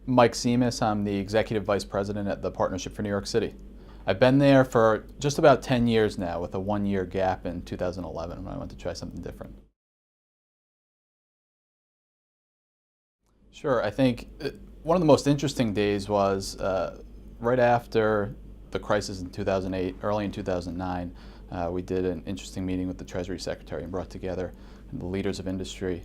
Mike Simas. I'm the Executive Vice President at the Partnership for New York City. I've been there for just about 10 years now, with a 1-year gap in 2011 when I went to try something different. Sure, I think one of the most interesting days was right after the crisis in 2008, early in 2009. We did an interesting meeting with the Treasury Secretary and brought together the leaders of industry,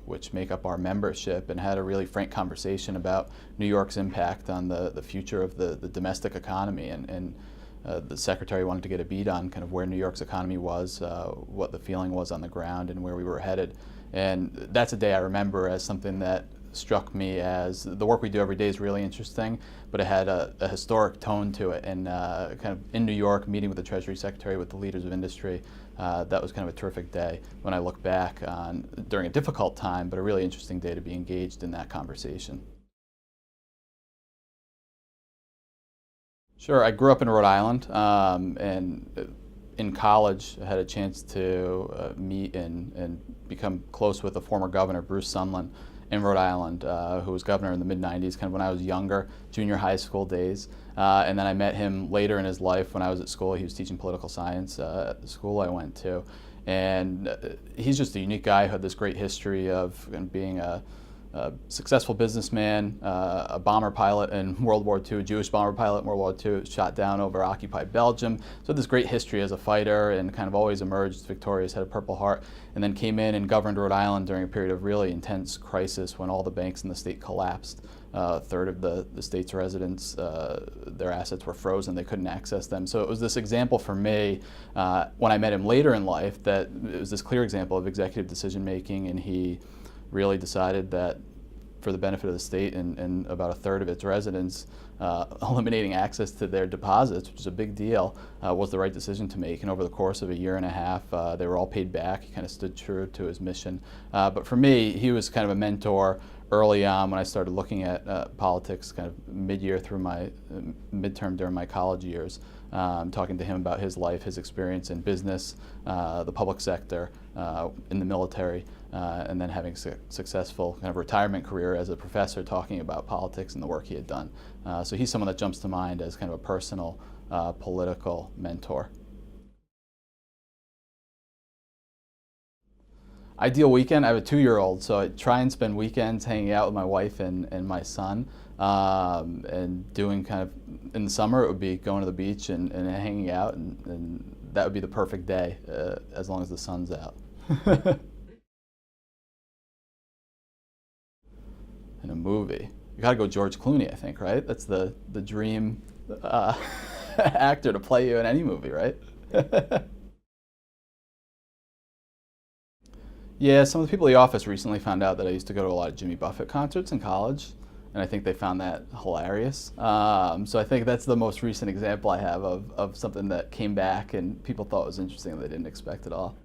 which make up our membership, and had a really frank conversation about New York's impact on the future of the domestic economy. And the Secretary wanted to get a beat on kind of where New York's economy was, what the feeling was on the ground, and where we were headed. And that's a day I remember as something that struck me as the work we do every day is really interesting, but it had a historic tone to it. And kind of in New York, meeting with the Treasury Secretary, with the leaders of industry, that was kind of a terrific day when I look back on, during a difficult time, but a really interesting day to be engaged in that conversation. Sure, I grew up in Rhode Island, and in college I had a chance to meet and become close with the former governor, Bruce Sunland, in Rhode Island, who was governor in the mid-90s, kind of when I was younger, junior high school days. And then I met him later in his life when I was at school. He was teaching political science at the school I went to. And he's just a unique guy who had this great history of being a successful businessman, a bomber pilot in World War II, a Jewish bomber pilot in World War II, shot down over occupied Belgium. So this great history as a fighter, and kind of always emerged victorious, had a Purple Heart, and then came in and governed Rhode Island during a period of really intense crisis when all the banks in the state collapsed. A third of the state's residents, their assets were frozen, they couldn't access them. So it was this example for me, when I met him later in life, that it was this clear example of executive decision making, and he really decided that for the benefit of the state and about a third of its residents, eliminating access to their deposits, which is a big deal, was the right decision to make. And over the course of a year and a half, they were all paid back. He kind of stood true to his mission. But for me, he was kind of a mentor early on when I started looking at politics, kind of mid-year through my midterm during my college years. Talking to him about his life, his experience in business, the public sector, in the military, and then having a successful kind of retirement career as a professor, talking about politics and the work he had done. So he's someone that jumps to mind as kind of a personal political mentor. Ideal weekend, I have a 2-year-old, so I try and spend weekends hanging out with my wife and my son, and doing kind of, in the summer it would be going to the beach and hanging out, and that would be the perfect day, as long as the sun's out. In a movie, you gotta go George Clooney, I think, right? That's the dream actor to play you in any movie, right? Yeah, some of the people in the office recently found out that I used to go to a lot of Jimmy Buffett concerts in college, and I think they found that hilarious. So I think that's the most recent example I have of something that came back and people thought was interesting and they didn't expect at all.